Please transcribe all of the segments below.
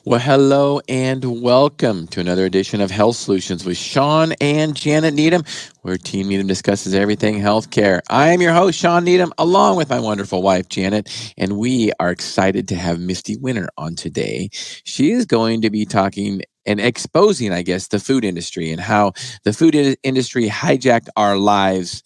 Well, hello and welcome to another edition of Health Solutions with Shawn and Janet Needham, where Team Needham discusses everything healthcare. I am your host, Shawn Needham, along with my wonderful wife, Janet, and we are excited to have Misty Winter on today. She is going to be talking and exposing, I guess, the food industry and how the food industry hijacked our lives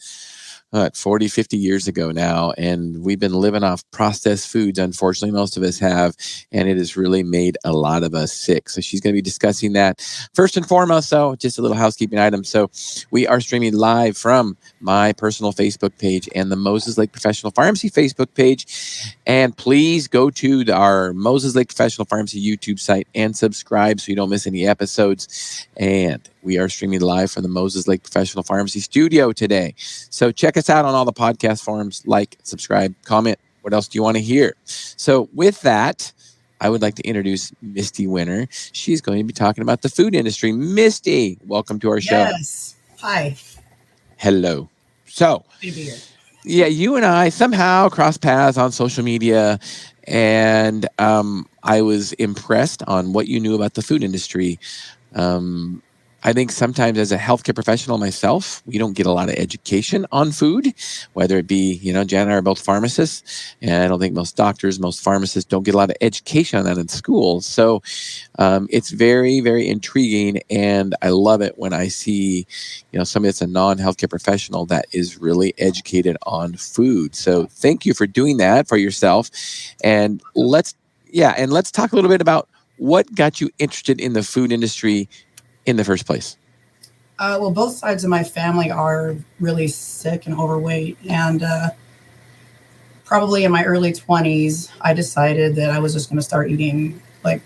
40, 50 years ago now. And we've been living off processed foods. Unfortunately, most of us have, and it has really made a lot of us sick. So she's going to be discussing that first and foremost. So just a little housekeeping item. So we are streaming live from my personal Facebook page and the Moses Lake Professional Pharmacy Facebook page. And please go to our Moses Lake Professional Pharmacy YouTube site and subscribe so you don't miss any episodes. And we are streaming live from the Moses Lake Professional Pharmacy studio today. So check us out on all the podcast forums. Like, subscribe, comment. What else do you want to hear? So with that, I would like to introduce Misty Winter. She's going to be talking about the food industry. Misty, welcome to our show. Yes. Hi. Hello. So, yeah, you and I somehow crossed paths on social media, and I was impressed on what you knew about the food industry. I think sometimes as a healthcare professional myself, we don't get a lot of education on food, whether it be, Janet and I are both pharmacists, and I don't think most doctors, most pharmacists don't get a lot of education on that in school. So it's very, very intriguing, and I love it when I see, somebody that's a non-healthcare professional that is really educated on food. So thank you for doing that for yourself. And let's talk a little bit about what got you interested in the food industry in the first place. Well, both sides of my family are really sick and overweight. And probably in my early 20s, I decided that I was just going to start eating like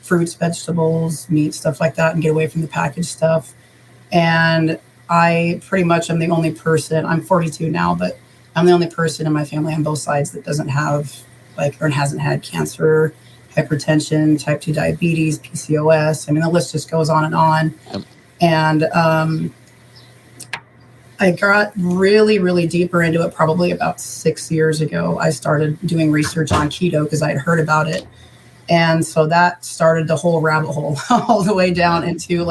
fruits, vegetables, meat, stuff like that, and get away from the packaged stuff. And I pretty much am the only person, I'm 42 now, but I'm the only person in my family on both sides that doesn't have or hasn't had cancer, hypertension, type 2 diabetes, PCOS. I mean, the list just goes on and on. Yep. And I got really, really deeper into it probably about 6 years ago. I started doing research on keto because I had heard about it. And so that started the whole rabbit hole all the way down into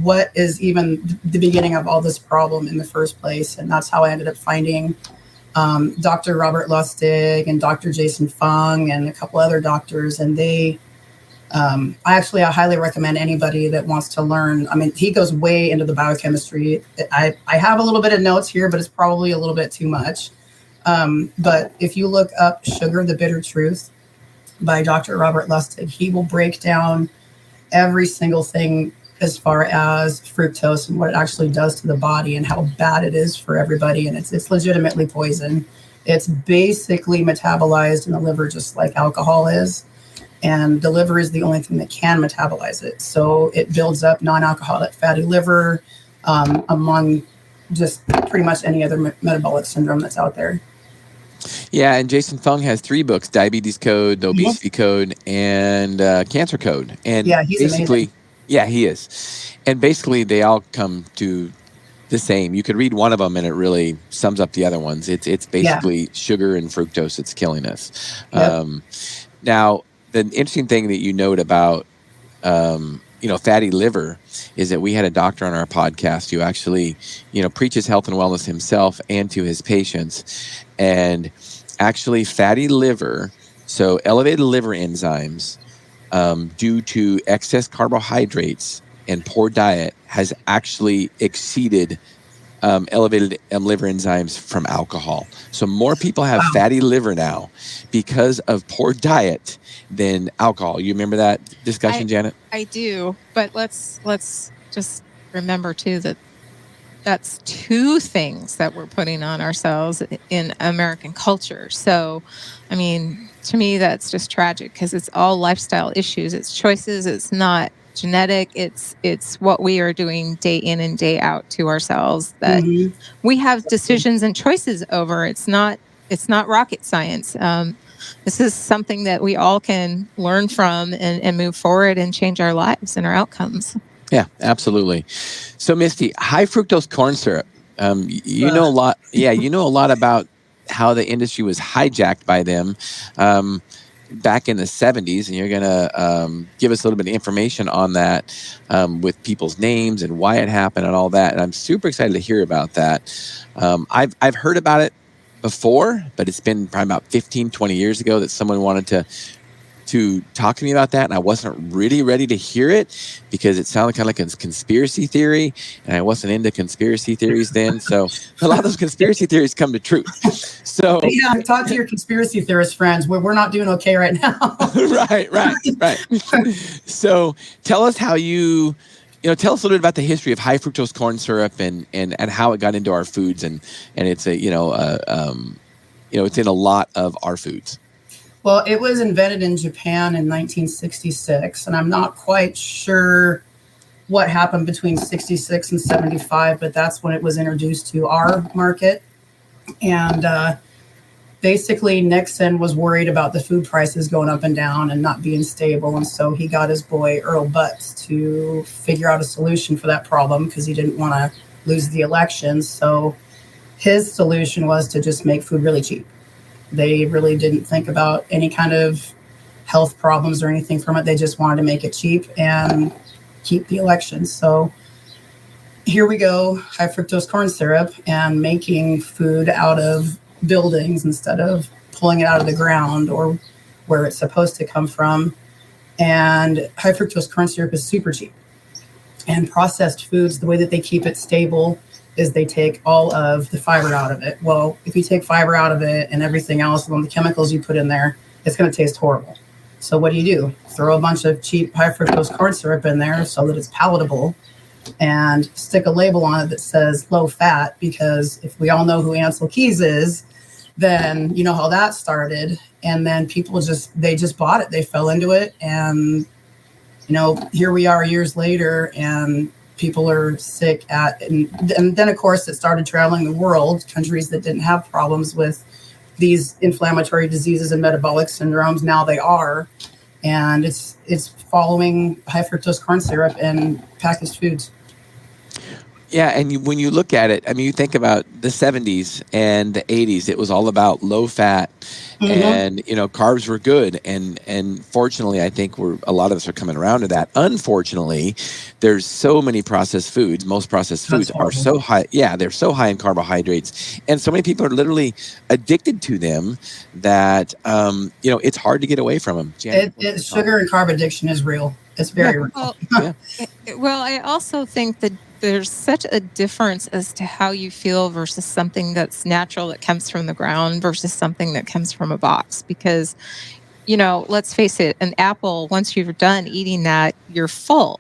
what is even the beginning of all this problem in the first place. And that's how I ended up finding Dr. Robert Lustig and Dr. Jason Fung and a couple other doctors. And I highly recommend anybody that wants to learn. I mean, he goes way into the biochemistry. I have a little bit of notes here, but it's probably a little bit too much. But if you look up Sugar, the Bitter Truth by Dr. Robert Lustig, he will break down every single thing as far as fructose and what it actually does to the body and how bad it is for everybody. And it's legitimately poison. It's basically metabolized in the liver just like alcohol is. And the liver is the only thing that can metabolize it. So it builds up non-alcoholic fatty liver among just pretty much any other metabolic syndrome that's out there. Yeah, and Jason Fung has 3 books: Diabetes Code, the Obesity Code, and Cancer Code. And yeah, he's basically, amazing. Yeah, he is. And basically, they all come to the same. You could read one of them, and it really sums up the other ones. It's basically sugar and fructose that's killing us. Yep. Now, the interesting thing that you note about fatty liver is that we had a doctor on our podcast who actually, preaches health and wellness himself and to his patients. And actually, fatty liver, so elevated liver enzymes, due to excess carbohydrates and poor diet, has actually exceeded elevated liver enzymes from alcohol. So more people have fatty liver now because of poor diet than alcohol. You remember that discussion, Janet? I do, but let's just remember too that that's 2 things that we're putting on ourselves in American culture. So, I mean, to me, that's just tragic because it's all lifestyle issues. It's choices. It's not genetic. It's what we are doing day in and day out to ourselves that we have decisions and choices over. It's not rocket science. This is something that we all can learn from and move forward and change our lives and our outcomes. Yeah, absolutely. So, Misty, high fructose corn syrup. You know a lot. Yeah, you know a lot about how the industry was hijacked by them. back in the 70s, and you're going to give us a little bit of information on that with people's names and why it happened and all that. And I'm super excited to hear about that. I've heard about it before, but it's been probably about 15, 20 years ago that someone wanted to talk to me about that, and I wasn't really ready to hear it because it sounded kind of like a conspiracy theory, and I wasn't into conspiracy theories then. So a lot of those conspiracy theories come to truth. So yeah, talk to your conspiracy theorist friends. We're not doing okay right now. right. So tell us how tell us a little bit about the history of high fructose corn syrup and how it got into our foods, and it's it's in a lot of our foods. Well, it was invented in Japan in 1966, and I'm not quite sure what happened between 66 and 75, but that's when it was introduced to our market. And basically, Nixon was worried about the food prices going up and down and not being stable, and so he got his boy Earl Butz to figure out a solution for that problem because he didn't want to lose the election. So his solution was to just make food really cheap. They really didn't think about any kind of health problems or anything from it. They just wanted to make it cheap and keep the election. So here we go, high fructose corn syrup and making food out of buildings instead of pulling it out of the ground or where it's supposed to come from. And high fructose corn syrup is super cheap. And processed foods, the way that they keep it stable is they take all of the fiber out of it. Well, if you take fiber out of it and everything else, and the chemicals you put in there, it's going to taste horrible. So what do? Throw a bunch of cheap high fructose corn syrup in there so that it's palatable and stick a label on it that says low fat, because if we all know who Ansel Keys is, then you know how that started. And then people just bought it. They fell into it. And, here we are years later, and people are sick and then of course it started traveling the world, countries that didn't have problems with these inflammatory diseases and metabolic syndromes. Now they are, and it's following high fructose corn syrup and packaged foods. Yeah, and when you look at it, I mean, you think about the 70s and the 80s, it was all about low fat, and carbs were good, and fortunately, I think a lot of us are coming around to that. Unfortunately, there's so many processed foods. Most processed foods are so high. Yeah, they're so high in carbohydrates, and so many people are literally addicted to them that it's hard to get away from them. Janet, sugar and carb addiction is real. It's very real. Well, I also think that there's such a difference as to how you feel versus something that's natural that comes from the ground versus something that comes from a box. Because, let's face it, an apple, once you're done eating that, you're full.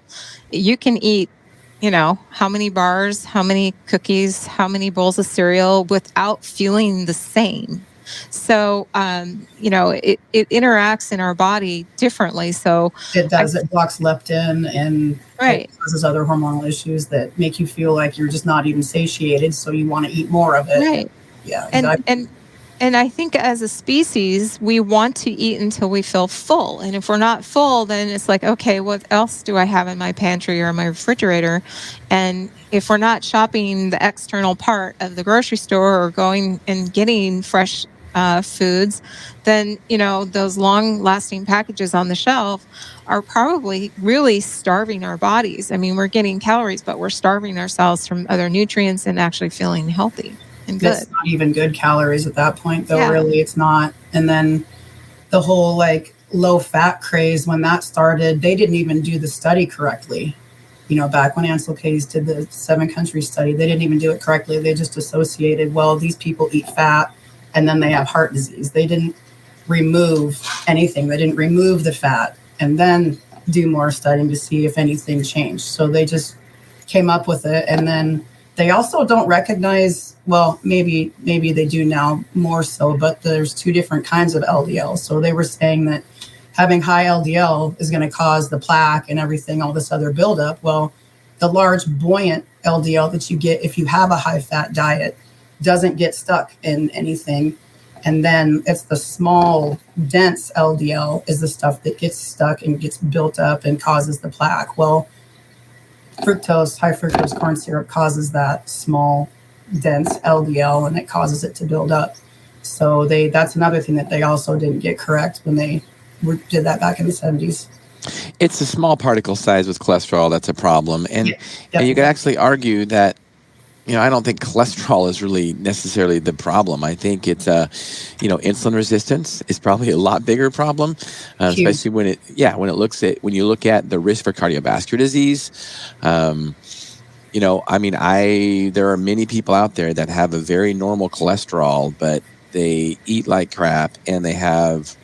You can eat, how many bars, how many cookies, how many bowls of cereal without feeling the same. So, it interacts in our body differently. So it does. It blocks leptin and it causes other hormonal issues that make you feel like you're just not even satiated. So you want to eat more of it. Right. Yeah. Exactly. And I think as a species, we want to eat until we feel full. And if we're not full, then it's like, okay, what else do I have in my pantry or my refrigerator? And if we're not shopping the external part of the grocery store or going and getting fresh foods, then, those long-lasting packages on the shelf are probably really starving our bodies. I mean, we're getting calories, but we're starving ourselves from other nutrients and actually feeling healthy. It's not even good calories at that point, though. Yeah. Really, it's not. And then the whole low fat craze, when that started, they didn't even do the study correctly. Back when Ansel Keys did the 7-country study, they didn't even do it correctly. They just associated, well, these people eat fat and then they have heart disease. They didn't remove anything. They didn't remove the fat and then do more studying to see if anything changed. So they just came up with it. And then they also don't recognize, well, maybe they do now more so, but there's 2 different kinds of LDL. So they were saying that having high LDL is going to cause the plaque and everything, all this other buildup. Well, the large buoyant LDL that you get if you have a high fat diet doesn't get stuck in anything. And then it's the small, dense LDL is the stuff that gets stuck and gets built up and causes the plaque. Well, high fructose corn syrup causes that small, dense LDL, and it causes it to build up. So that's another thing that they also didn't get correct when they did that back in the 70s. It's a small particle size with cholesterol that's a problem. And Yeah, and you could definitely. actually argue that, I don't think cholesterol is really necessarily the problem. I think it's insulin resistance is probably a lot bigger problem, Huge. especially when you look at the risk for cardiovascular disease. Um, there are many people out there that have a very normal cholesterol, but they eat like crap and they have,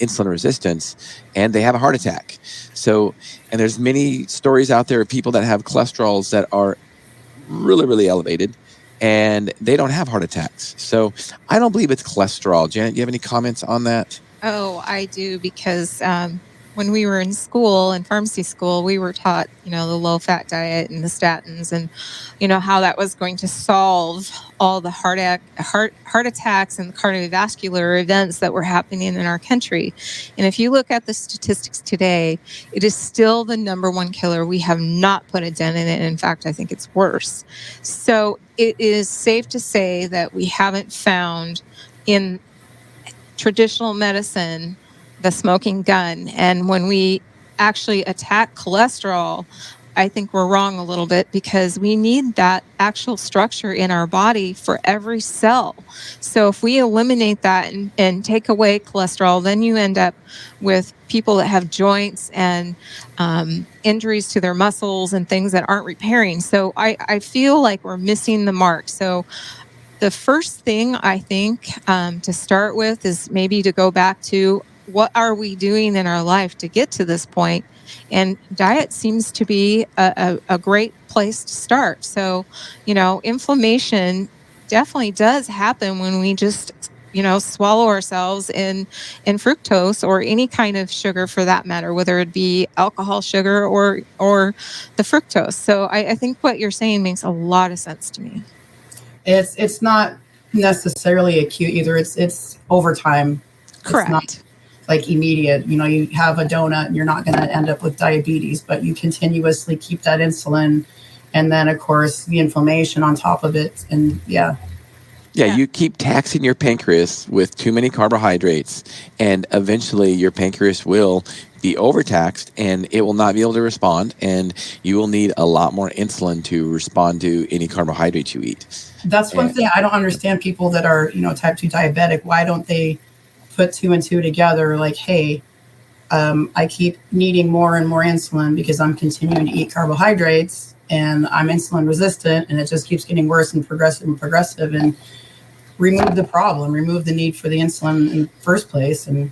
insulin resistance and they have a heart attack. So, and there's many stories out there of people that have cholesterols that are really, really elevated and they don't have heart attacks. So I don't believe it's cholesterol. Janet, do you have any comments on that? Oh, I do, because when we were in school, in pharmacy school, we were taught, the low-fat diet and the statins, and how that was going to solve all the heart attacks and cardiovascular events that were happening in our country. And if you look at the statistics today, it is still the number one killer. We have not put a dent in it. In fact, I think it's worse. So it is safe to say that we haven't found in traditional medicine the smoking gun. And when we actually attack cholesterol, I think we're wrong a little bit, because we need that actual structure in our body for every cell. So if we eliminate that and take away cholesterol, then you end up with people that have joints and injuries to their muscles and things that aren't repairing. So I feel like we're missing the mark. So the first thing I think to start with is maybe to go back to, what are we doing in our life to get to this point? And diet seems to be a great place to start. So, inflammation definitely does happen when we just, swallow ourselves in fructose, or any kind of sugar for that matter, whether it be alcohol, sugar, or the fructose. So I think what you're saying makes a lot of sense to me. It's not necessarily acute either. It's over time. Correct. It's not like immediate. You have a donut and you're not going to end up with diabetes, but you continuously keep that insulin, and then of course the inflammation on top of it. And yeah, you keep taxing your pancreas with too many carbohydrates, and eventually your pancreas will be overtaxed and it will not be able to respond, and you will need a lot more insulin to respond to any carbohydrates you eat. That's one thing I don't understand. People that are, type 2 diabetic, why don't they put two and two together? Like, hey, I keep needing more and more insulin because I'm continuing to eat carbohydrates and I'm insulin resistant, and it just keeps getting worse and progressive, and remove the problem, remove the need for the insulin in the first place. And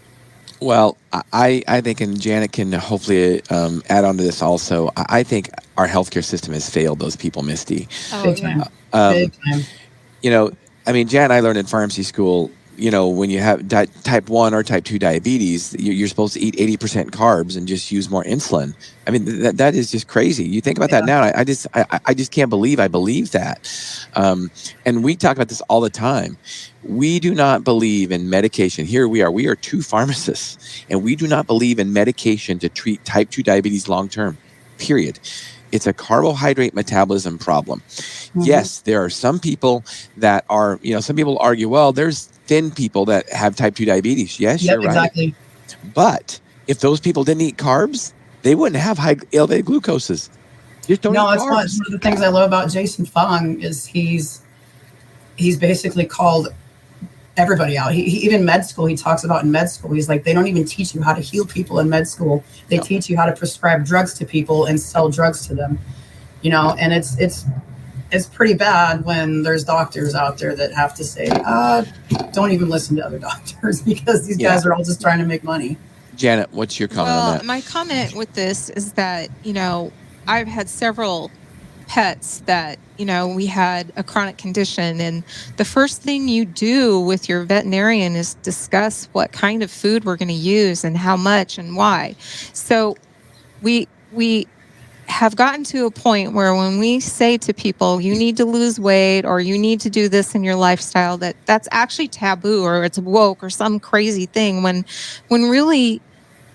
well, I think, and Janet can hopefully add on to this also, I think our healthcare system has failed those people, Misty. Oh, big time. Big time. Janet and I learned in pharmacy school, when you have type 1 or type 2 diabetes, you're supposed to eat 80% carbs and just use more insulin. I mean, that is just crazy. You think about that now. I just can't believe I believe that. And we talk about this all the time. We do not believe in medication. Here we are two pharmacists, and we do not believe in medication to treat type 2 diabetes long-term, period. It's a carbohydrate metabolism problem. Mm-hmm. Yes, there are some people that are, some people argue, well, there's thin people that have type 2 diabetes. Yes, you're right. Exactly. But if those people didn't eat carbs, they wouldn't have high elevated glucoses. Just don't eat carbs. One of the things I love about Jason Fung is he's basically called everybody out. He even med school, he talks about in med school, he's like, they don't even teach you how to heal people in med school. They teach you how to prescribe drugs to people and sell drugs to them. And it's pretty bad when there's doctors out there that have to say, don't even listen to other doctors, because these guys are all just trying to make money. Janet, what's your comment on that? My comment with this is that, I've had several pets that, we had a chronic condition, and the first thing you do with your veterinarian is discuss what kind of food we're going to use and how much and why. So we have gotten to a point where when we say to people, you need to lose weight or you need to do this in your lifestyle, that's actually taboo, or it's woke or some crazy thing, when really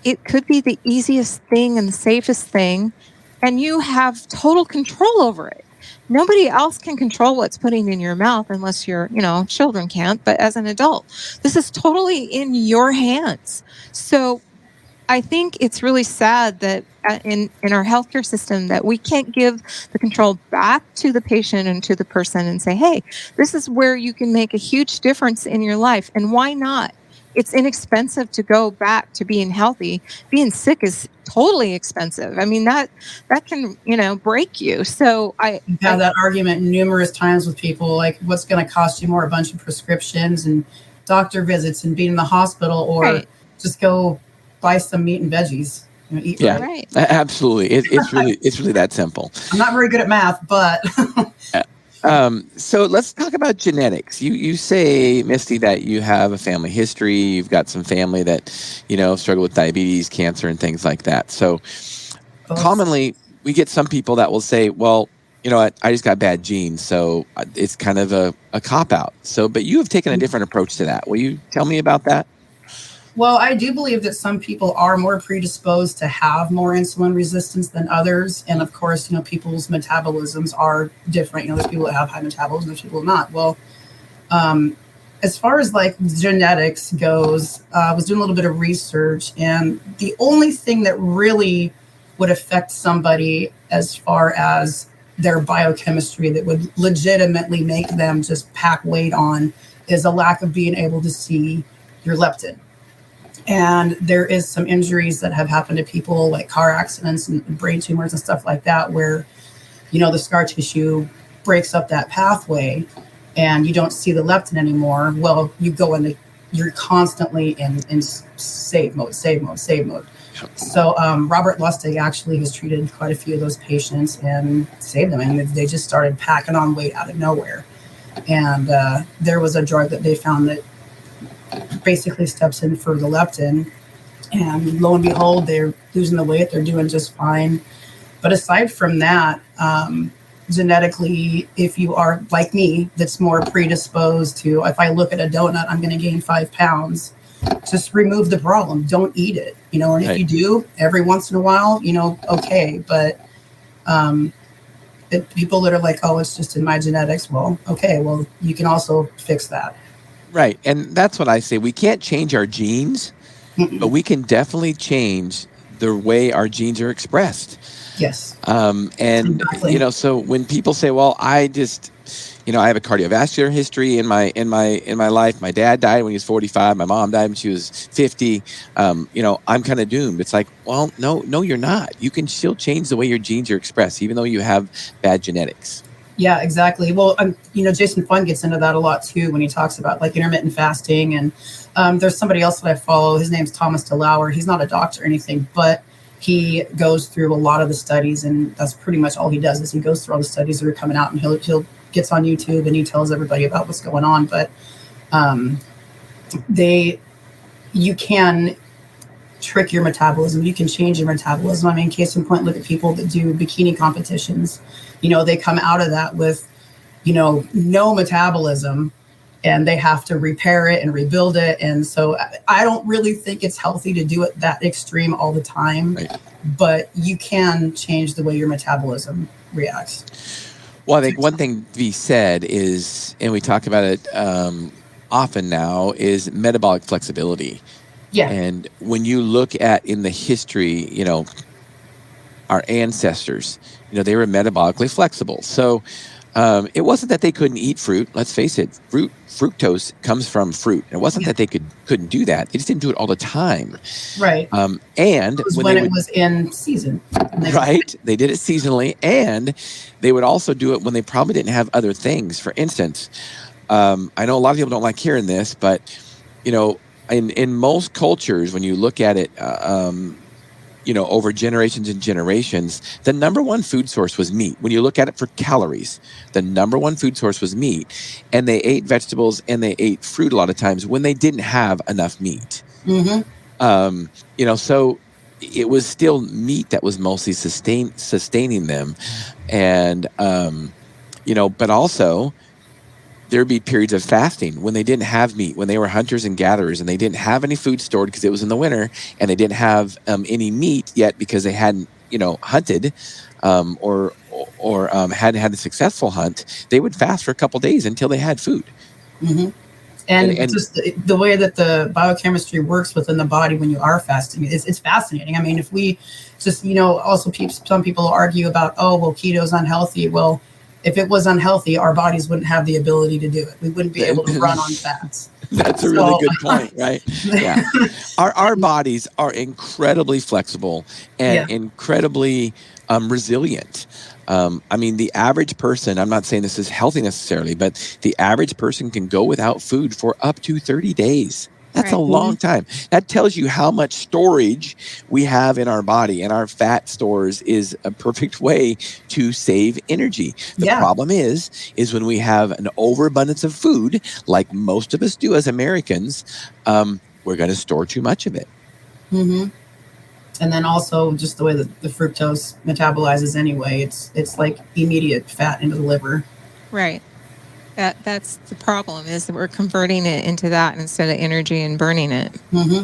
it could be the easiest thing and the safest thing, and you have total control over it. Nobody else can control what's putting in your mouth unless you're, children can't. But as an adult, this is totally in your hands. So I think it's really sad that in our healthcare system that we can't give the control back to the patient and to the person and say, hey, this is where you can make a huge difference in your life. And why not? It's inexpensive to go back to being healthy. Being sick is totally expensive. I mean, that can, break you. So You've had that argument numerous times with people, like what's going to cost you more, a bunch of prescriptions and doctor visits and being in the hospital, or Right. just go buy some meat and veggies, eat Yeah. right. Absolutely. It's really that simple. I'm not very good at math, but So let's talk about genetics. You say, Misty, that you have a family history. You've got some family that, struggle with diabetes, cancer, and things like that. So commonly we get some people that will say, well, you know what, I just got bad genes. So it's kind of a cop out. So, but you have taken a different approach to that. Will you tell me about that? Well, I do believe that some people are more predisposed to have more insulin resistance than others. And of course, people's metabolisms are different. There's people that have high metabolism, there's people not. Well, as far as like genetics goes, I was doing a little bit of research, and the only thing that really would affect somebody as far as their biochemistry that would legitimately make them just pack weight on is a lack of being able to see your leptin. And there is some injuries that have happened to people, like car accidents and brain tumors and stuff like that, where, the scar tissue breaks up that pathway and you don't see the leptin anymore. Well, you're constantly in save mode. So Robert Lustig actually has treated quite a few of those patients and saved them. And they just started packing on weight out of nowhere. And there was a drug that they found that basically steps in for the leptin, and lo and behold, they're losing the weight. They're doing just fine. But aside from that, genetically, if you are like me, that's more predisposed to, if I look at a donut, I'm going to gain 5 pounds. Just remove the problem. Don't eat it. And if you do every once in a while, okay. But people that are like, oh, it's just in my genetics. Well, okay. Well, you can also fix that. Right. And that's what I say. We can't change our genes, but we can definitely change the way our genes are expressed. Yes. And, exactly. So when people say, well, I just, I have a cardiovascular history in my life. My dad died when he was 45. My mom died when she was 50. I'm kind of doomed. It's like, well, no, you're not. You can still change the way your genes are expressed, even though you have bad genetics. Yeah, exactly. Well, Jason Fun gets into that a lot too when he talks about like intermittent fasting. And there's somebody else that I follow. His name's Thomas DeLauer. He's not a doctor or anything, but he goes through a lot of the studies, and that's pretty much all he does is he goes through all the studies that are coming out, and he'll gets on YouTube and he tells everybody about what's going on. But you can trick your metabolism. You can change your metabolism. I mean, case in point, look at people that do bikini competitions. They come out of that with, no metabolism, and they have to repair it and rebuild it. And so I don't really think it's healthy to do it that extreme all the time, right. But you can change the way your metabolism reacts. Well, I think one thing to be said is, and we talk about it often now, is metabolic flexibility. Yeah. And when you look at in the history, our ancestors, they were metabolically flexible. So it wasn't that they couldn't eat fruit. Let's face it, fructose comes from fruit. It wasn't that they couldn't do that. They just didn't do it all the time. Right. And when it was in season. Right. They did it seasonally, and they would also do it when they probably didn't have other things. For instance, I know a lot of people don't like hearing this, but in most cultures, when you look at it, over generations and generations, the number one food source was meat. When you look at it for calories, the number one food source was meat. And they ate vegetables and they ate fruit a lot of times when they didn't have enough meat. Mm-hmm. So it was still meat that was mostly sustaining them. And, but also there'd be periods of fasting when they didn't have meat, when they were hunters and gatherers and they didn't have any food stored because it was in the winter, and they didn't have any meat yet because they hadn't, hunted or hadn't had a successful hunt. They would fast for a couple days until they had food. Mm-hmm. And just the way that the biochemistry works within the body when you are fasting, it's fascinating. I mean, if we just, also some people argue about, oh, well, keto's unhealthy. Well, if it was unhealthy, our bodies wouldn't have the ability to do it. We wouldn't be able to run on fats. That's a really good point, right? Yeah. Our bodies are incredibly flexible and incredibly resilient. I mean, the average person, I'm not saying this is healthy necessarily, but the average person can go without food for up to 30 days. That's a long time. That tells you how much storage we have in our body, and our fat stores is a perfect way to save energy. The problem is when we have an overabundance of food, like most of us do as Americans, we're going to store too much of it. Mm-hmm. And then also just the way that the fructose metabolizes anyway, it's like immediate fat into the liver. Right. That's the problem, is that we're converting it into that instead of energy and burning it. Mm-hmm.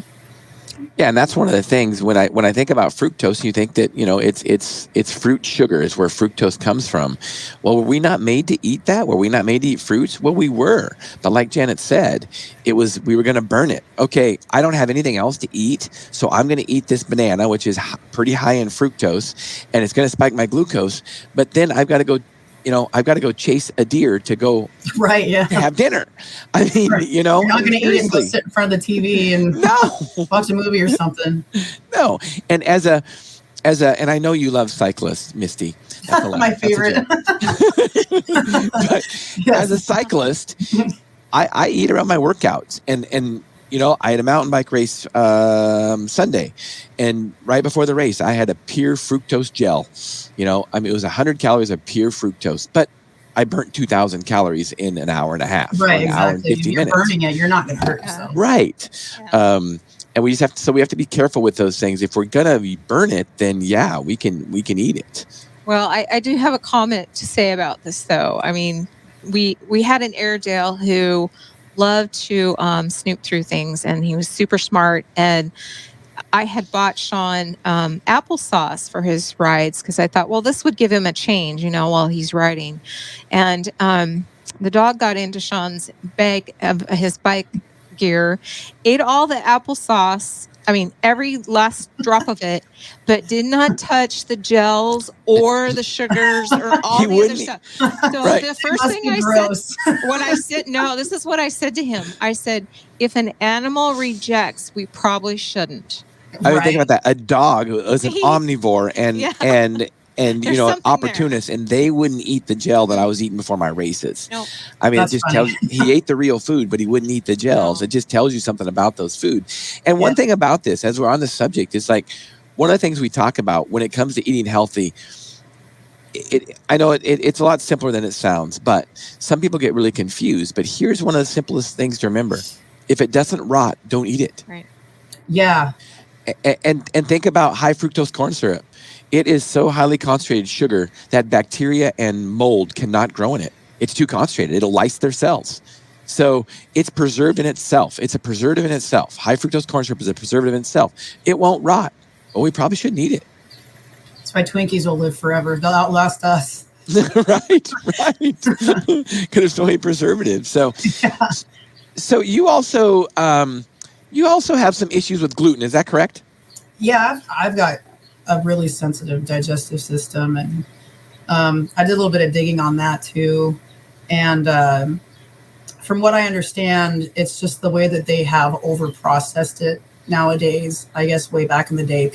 Yeah, and that's one of the things when I think about fructose, you think that it's fruit sugar is where fructose comes from. Well, were we not made to eat that? Were we not made to eat fruits? Well, we were, but like Janet said, we were going to burn it. Okay, I don't have anything else to eat, so I'm going to eat this banana, which is pretty high in fructose, and it's going to spike my glucose. But then I've got to go chase a deer to go have dinner. I mean, you're not going to eat and go sit in front of the TV and watch a movie or something. No. And and I know you love cyclists, Misty. That's my favorite. But as a cyclist, I eat around my workouts, and I had a mountain bike race Sunday, and right before the race, I had a pure fructose gel. It was 100 calories of pure fructose, but I burnt 2,000 calories in an hour and a half. Right, exactly. An hour and 50 if you're minutes. burning it, you're not going to hurt yourself. Right. Yeah. And we have to be careful with those things. If we're gonna burn it, then we can eat it. Well, I do have a comment to say about this, though. I mean, we had an Airedale who loved to snoop through things, and he was super smart. And I had bought Shawn applesauce for his rides because I thought, well, this would give him a change, while he's riding. And the dog got into Shawn's bag of his bike gear, ate all the applesauce. I mean, every last drop of it, but did not touch the gels or the sugars or all the other stuff. So the first thing this is what I said to him. I said, if an animal rejects, we probably shouldn't. I mean, think about that. A dog is an omnivore and an opportunist, and they wouldn't eat the gel that I was eating before my races. Nope. I mean, it just tells you he ate the real food, but he wouldn't eat the gels. No. It just tells you something about those food. And one thing about this, as we're on the subject, is like one of the things we talk about when it comes to eating healthy. I know it's a lot simpler than it sounds, but some people get really confused. But here's one of the simplest things to remember: if it doesn't rot, don't eat it. Right. Yeah. And think about high fructose corn syrup. It is so highly concentrated sugar that bacteria and mold cannot grow in it. It's too concentrated. It'll lyse their cells. So it's preserved in itself. It's a preservative in itself. High fructose corn syrup is a preservative in itself. It won't rot. Well, we probably shouldn't eat it. That's why Twinkies will live forever. They'll outlast us. right. Because there's so many preservatives. So you also have some issues with gluten. Is that correct? Yeah, I've got a really sensitive digestive system, and I did a little bit of digging on that too. And from what I understand, it's just the way that they have over-processed it nowadays. I guess way back in the day,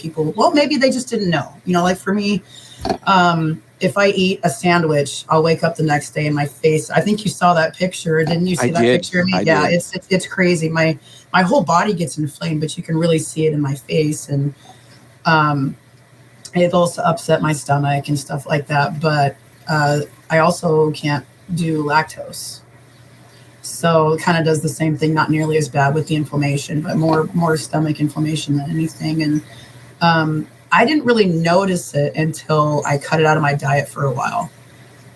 maybe they just didn't know. Like for me, if I eat a sandwich, I'll wake up the next day and my face. I think you saw that picture, didn't you? See that picture of me? Yeah, it's crazy. My whole body gets inflamed, but you can really see it in my face, and it also upset my stomach and stuff like that. But I also can't do lactose, so it kind of does the same thing. Not nearly as bad with the inflammation, but more stomach inflammation than anything. And I didn't really notice it until I cut it out of my diet for a while.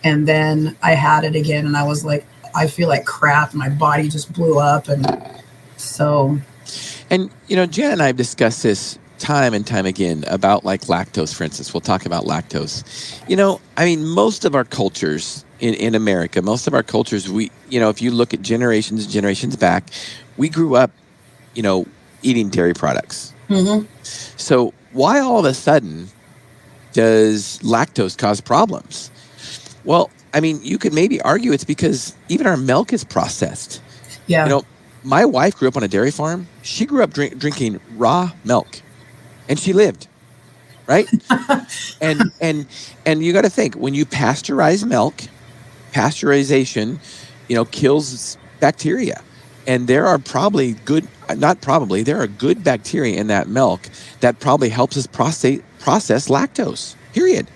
And then I had it again, and I was like, I feel like crap. My body just blew up. And so. And, Jen and I have discussed this time and time again about like lactose, for instance. We'll talk about lactose. Most of our cultures in America, most of our cultures, if you look at generations back, we grew up, eating dairy products. Mm-hmm. So why all of a sudden does lactose cause problems? Well, I mean, you could maybe argue it's because even our milk is processed. Yeah. My wife grew up on a dairy farm. She grew up drinking raw milk, and she lived, right? and you got to think, when you pasteurize milk, pasteurization, kills bacteria. And there are probably there are good bacteria in that milk that probably helps us process lactose, period.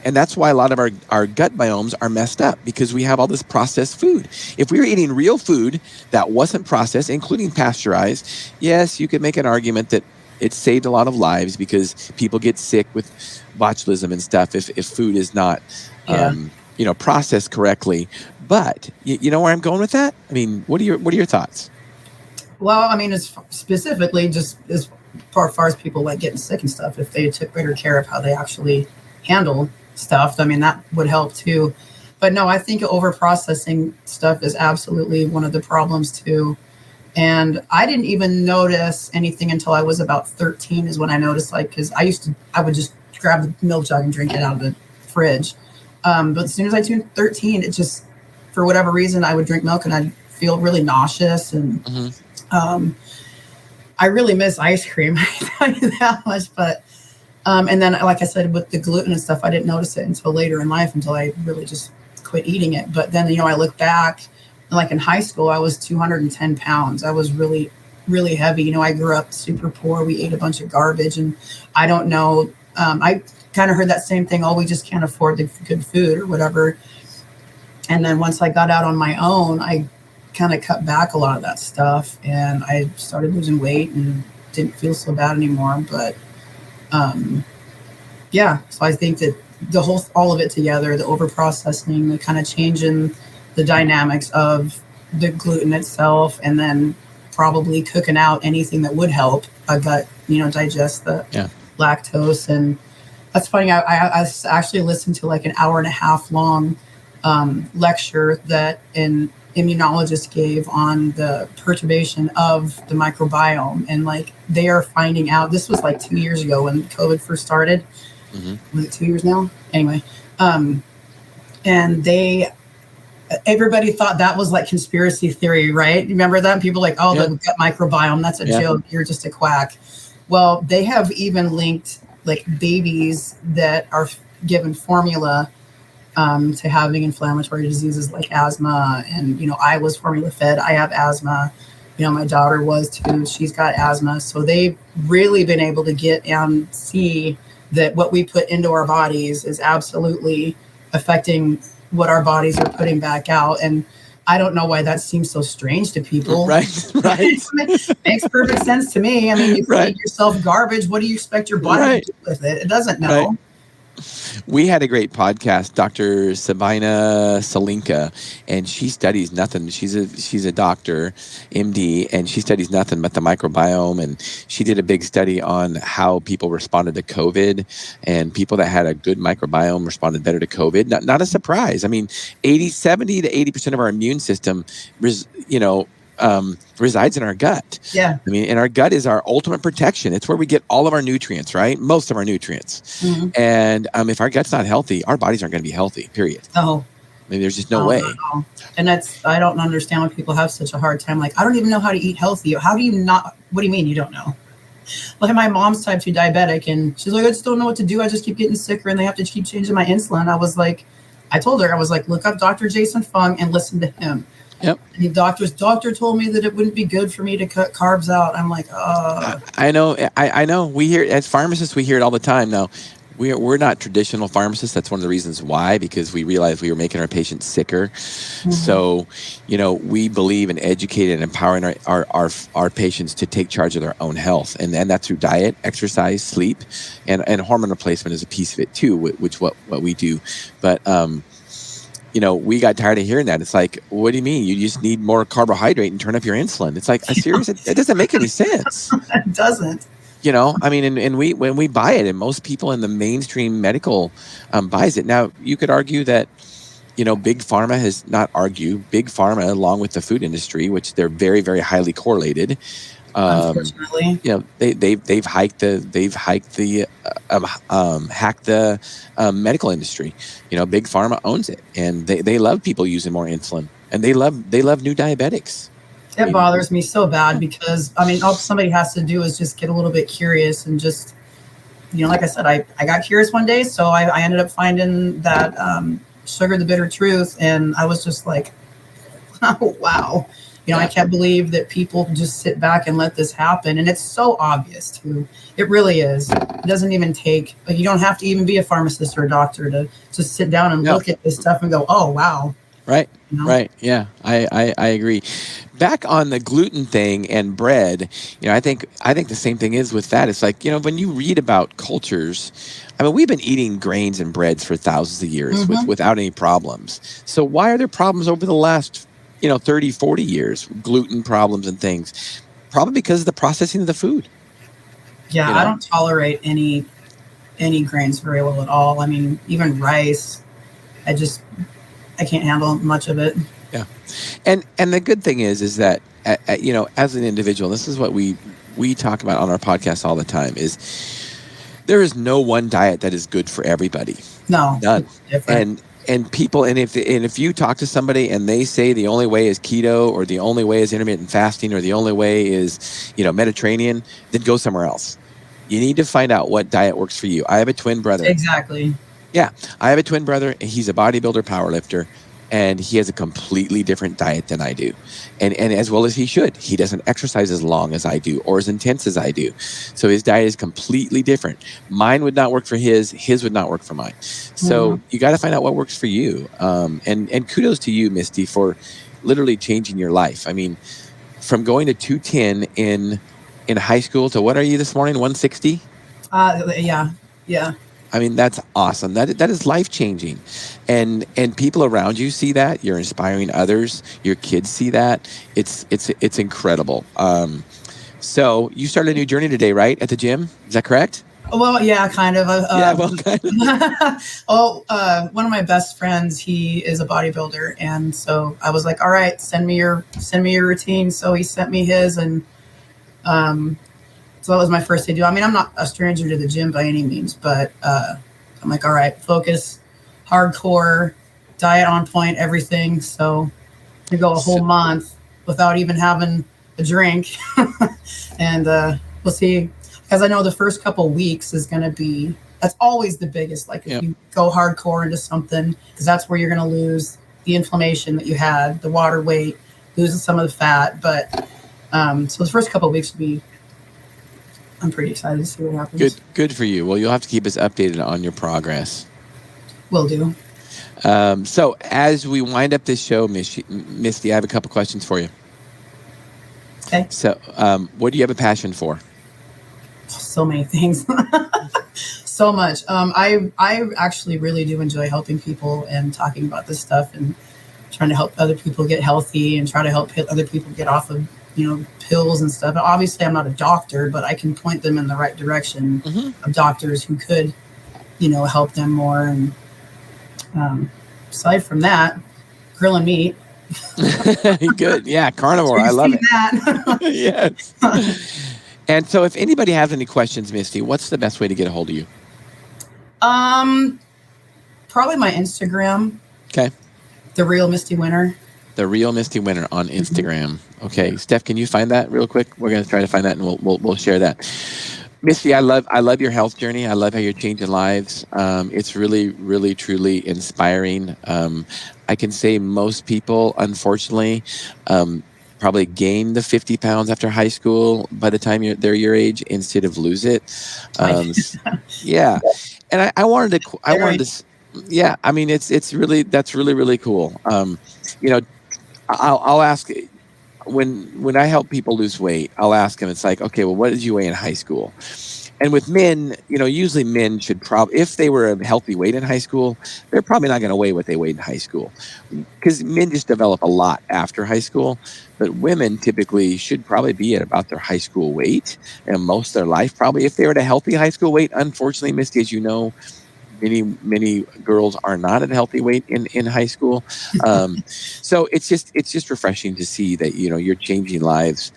And that's why a lot of our gut biomes are messed up, because we have all this processed food. If we were eating real food that wasn't processed, including pasteurized, yes, you could make an argument that it saved a lot of lives, because people get sick with botulism and stuff if food is not, Yeah. processed correctly. But you know where I'm going with that? I mean, what are your thoughts? Well, I mean, it's specifically just as far as people like getting sick and stuff, if they took better care of how they actually handle stuff, I mean, that would help too. But no, I think over processing stuff is absolutely one of the problems too. And I didn't even notice anything until I was about 13 is when I noticed, like, because I would just grab the milk jug and drink it out of the fridge. But as soon as I turned 13, it just, for whatever reason, I would drink milk and I'd feel really nauseous. And I really miss ice cream. I tell you that much. But and then, like I said, with the gluten and stuff, I didn't notice it until later in life, until I really just quit eating it. But then, I look back, like in high school, I was 210 pounds. I was really, really heavy. I grew up super poor. We ate a bunch of garbage, and I don't know. I kind of heard that same thing. Oh, we just can't afford the good food or whatever. And then once I got out on my own, I kind of cut back a lot of that stuff, and I started losing weight and didn't feel so bad anymore. But yeah, so I think that all of it together, the overprocessing, the kind of changing the dynamics of the gluten itself, and then probably cooking out anything that would help a gut, digest the lactose. And that's funny. I actually listened to like an 1.5 hour long lecture that an immunologist gave on the perturbation of the microbiome. And like, they are finding out, this was like 2 years ago when COVID first started. Was it 2 years now? Anyway. And everybody thought that was like conspiracy theory, right? Remember that? People like, oh, the gut microbiome, that's a joke. You're just a quack. Well, they have even linked like babies that are given formula to having inflammatory diseases like asthma. And, I was formula fed. I have asthma. My daughter was too. She's got asthma. So they've really been able to get and see that what we put into our bodies is absolutely affecting what our bodies are putting back out. And I don't know why that seems so strange to people. Right. Makes perfect sense to me. I mean, you feed yourself garbage. What do you expect your body to do with it? It doesn't know. Right. We had a great podcast, Dr. Sabina Salinka, and she studies nothing. She's a doctor, MD, and she studies nothing but the microbiome. And she did a big study on how people responded to COVID, and people that had a good microbiome responded better to COVID. Not a surprise. I mean, 70 to 80% of our immune system, resides in our gut. Yeah. I mean, and our gut is our ultimate protection. It's where we get all of our nutrients, right? Most of our nutrients. And if our gut's not healthy, our bodies aren't going to be healthy, period. Oh. I mean, there's just no way. No. And I don't understand why people have such a hard time. Like, I don't even know how to eat healthy. How do you not? What do you mean you don't know? Like, my mom's type 2 diabetic, and she's like, I just don't know what to do. I just keep getting sicker, and they have to keep changing my insulin. I told her, look up Dr. Jason Fung and listen to him. Yep. And the doctor told me that it wouldn't be good for me to cut carbs out. I'm like, I know. We hear, as pharmacists, we hear it all the time. Now, we're not traditional pharmacists. That's one of the reasons why, because we realized we were making our patients sicker. So, we believe in educating and empowering our patients to take charge of their own health, and that's through diet, exercise, sleep, and hormone replacement is a piece of it too, which what we do. But we got tired of hearing that. It's like, what do you mean? You just need more carbohydrate and turn up your insulin. It's like, seriously, it doesn't make any sense. It doesn't. I mean, and when we buy it, and most people in the mainstream medical buys it. Now, you could argue that Big Pharma has not argued. Big Pharma, along with the food industry, which they're very, very highly correlated. Unfortunately. They've hacked the medical industry. Big Pharma owns it, and they love people using more insulin, and they love new diabetics. It bothers me so bad because, all somebody has to do is just get a little bit curious and just, like I said, I got curious one day. So I ended up finding that Sugar the Bitter Truth. And I was just like, oh, wow. I can't believe that people just sit back and let this happen. And it's so obvious, too. It really is. It doesn't even take, you don't have to even be a pharmacist or a doctor to just sit down and look at this stuff and go, oh, wow. Right. Right. Yeah, I agree. Back on the gluten thing and bread, I think the same thing is with that. It's like, when you read about cultures, we've been eating grains and breads for thousands of years without any problems. So why are there problems over the last, 30, 40 years, gluten problems and things? Probably because of the processing of the food. Yeah, I don't tolerate any grains very well at all. Even rice, I can't handle much of it. Yeah. And the good thing is that, as an individual, this is what we talk about on our podcast all the time, is there is no one diet that is good for everybody. No. None. And people, and if you talk to somebody and they say the only way is keto, or the only way is intermittent fasting, or the only way is, Mediterranean, then go somewhere else. You need to find out what diet works for you. I have a twin brother. Exactly. Yeah. I have a twin brother. He's a bodybuilder, powerlifter, and he has a completely different diet than I do. And as well as he should. He doesn't exercise as long as I do, or as intense as I do. So his diet is completely different. Mine would not work for his would not work for mine. So you got to find out what works for you. And kudos to you, Misty, for literally changing your life. From going to 210 in high school to, what are you this morning, 160? Yeah. That's awesome. That is life-changing. And people around you see that. You're inspiring others. Your kids see that. It's incredible. So you started a new journey today, right? At the gym? Is that correct? Well, yeah, kind of. Kind of. One of my best friends, he is a bodybuilder. And so I was like, all right, send me your routine. So he sent me his, and so that was my first day. I'm not a stranger to the gym by any means, but I'm like, all right, focus, hardcore, diet on point, everything. So to go a whole month without even having a drink. And we'll see. Because I know the first couple weeks is going to be, that's always the biggest. Like if you go hardcore into something, because that's where you're going to lose the inflammation that you had, the water weight, losing some of the fat. But so the first couple of weeks will be, I'm pretty excited to see what happens. Good for you. Well, you'll have to keep us updated on your progress. Will do. So as we wind up this show, Misty, I have a couple questions for you. Okay. So what do you have a passion for? So many things. So much. I actually really do enjoy helping people and talking about this stuff and trying to help other people get healthy and try to help other people get off of pills and stuff. Obviously, I'm not a doctor, but I can point them in the right direction of doctors who could, help them more. And aside from that, grilling meat. Good. Yeah, carnivore. I love it. That. Yes. And so if anybody has any questions, Misty, what's the best way to get a hold of you? Probably my Instagram. Okay. The Real Misty Winter. The Real Misty Winter on Instagram. Okay, Steph, can you find that real quick? We're going to try to find that, and we'll share that. Misty, I love your health journey. I love how you're changing lives. It's really, really, truly inspiring. I can say most people, unfortunately, probably gain the 50 pounds after high school by the time they're your age instead of lose it. Yeah, and I wanted to. Yeah, it's really, that's really, really cool. I'll ask, when I help people lose weight, I'll ask them, it's like, okay, well, what did you weigh in high school? And with men, usually men should probably, if they were a healthy weight in high school, they're probably not going to weigh what they weighed in high school, because men just develop a lot after high school. But women typically should probably be at about their high school weight, and most of their life, probably if they were at a healthy high school weight. Unfortunately, Misty, as you know, many girls are not at a healthy weight in high school. So it's just refreshing to see that, you know, you're changing lives,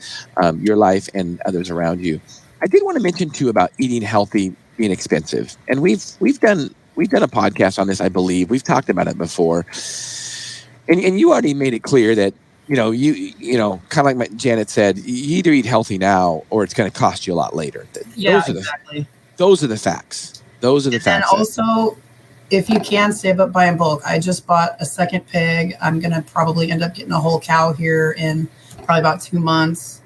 your life and others around you. I did want to mention too about eating healthy being expensive, and we've done a podcast on this. I believe we've talked about it before, and you already made it clear that, you know, kind of like Janet said, you either eat healthy now or it's going to cost you a lot later. Yeah, exactly. Those are the facts. Those are the And facts. also, if you can save up by in bulk, I just bought a second pig. I'm going to probably end up getting a whole cow here in probably about 2 months.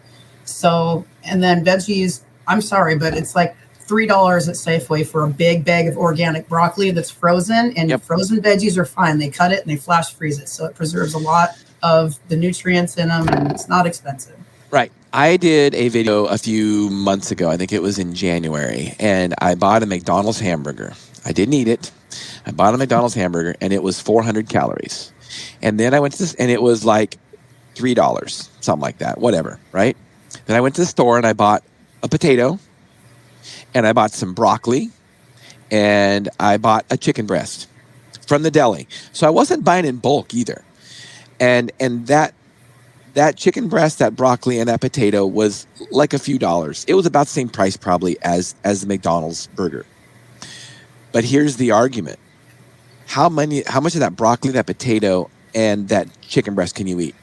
So, and then veggies, I'm sorry, but it's like $3 at Safeway for a big bag of organic broccoli that's frozen, and frozen veggies are fine. They cut it and they flash freeze it. So it preserves a lot of the nutrients in them, and it's not expensive. Right. I did a video a few months ago. I think it was in January, and I bought a McDonald's hamburger. I didn't eat it. I bought a McDonald's hamburger, and it was 400 calories. And then I went to this, and it was like $3, something like that, whatever, right? Then I went to the store, and I bought a potato, and I bought some broccoli, and I bought a chicken breast from the deli. So I wasn't buying in bulk either. And that chicken breast, that broccoli, and that potato was like a few dollars. It was about the same price probably as the McDonald's burger. But here's the argument. How much of that broccoli, that potato, and that chicken breast can you eat?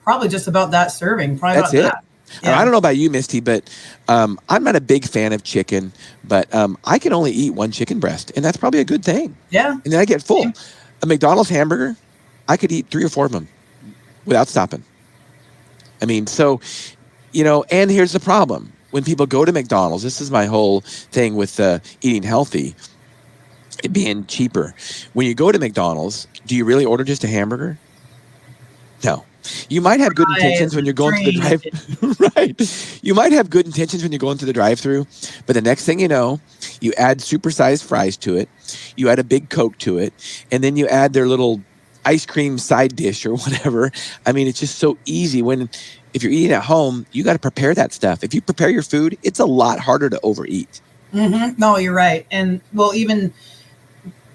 Probably just about that serving. Probably That's about it. that. Yeah. I don't know about you, Misty, but I'm not a big fan of chicken, but I can only eat one chicken breast, and that's probably a good thing. Yeah. And then I get full. Yeah. A McDonald's hamburger, I could eat 3 or 4 of them without stopping. I mean, so, you know, and here's the problem. When people go to McDonald's, this is my whole thing with eating healthy, it being cheaper. When you go to McDonald's, do you really order just a hamburger? No. You might have good intentions when you're going to the drive. Right. You might have good intentions when you're going to the drive-through, but the next thing you know, you add supersized fries to it, you add a big Coke to it, and then you add their little ice cream side dish or whatever. I mean, it's just so easy. If you're eating at home, you got to prepare that stuff. If you prepare your food, it's a lot harder to overeat. Mm-hmm. No, you're right. And well, even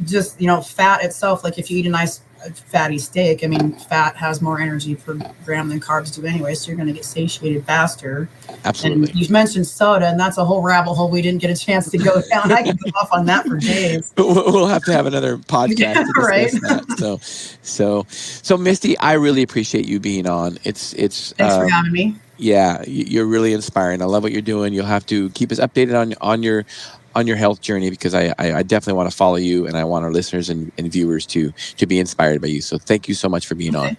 just, you know, fat itself, like if you eat a nice fatty steak, I mean, fat has more energy per gram than carbs do anyway, so you're going to get satiated faster. Absolutely. And you mentioned soda, and that's a whole rabbit hole we didn't get a chance to go down. I could go off on that for days. We'll have to have another podcast to discuss that. So Misty, I really appreciate you being on. It's Thanks for having me. Yeah, you're really inspiring. I love what you're doing. You'll have to keep us updated on your health journey, because I definitely want to follow you, and I want our listeners and viewers to be inspired by you. So thank you so much for being on.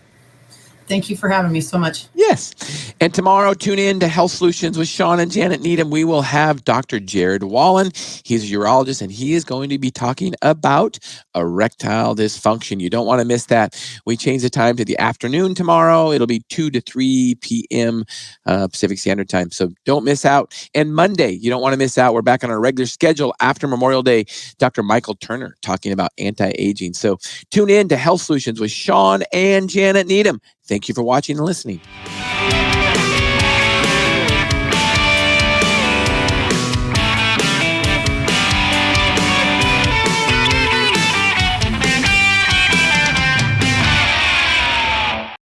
Thank you for having me so much. Yes. And tomorrow, tune in to Health Solutions with Shawn and Janet Needham. We will have Dr. Jared Wallen. He's a urologist, and he is going to be talking about erectile dysfunction. You don't want to miss that. We change the time to the afternoon tomorrow. It'll be 2 to 3 p.m. Pacific Standard Time. So don't miss out. And Monday, you don't want to miss out. We're back on our regular schedule after Memorial Day. Dr. Michael Turner talking about anti-aging. So tune in to Health Solutions with Shawn and Janet Needham. Thank you for watching and listening.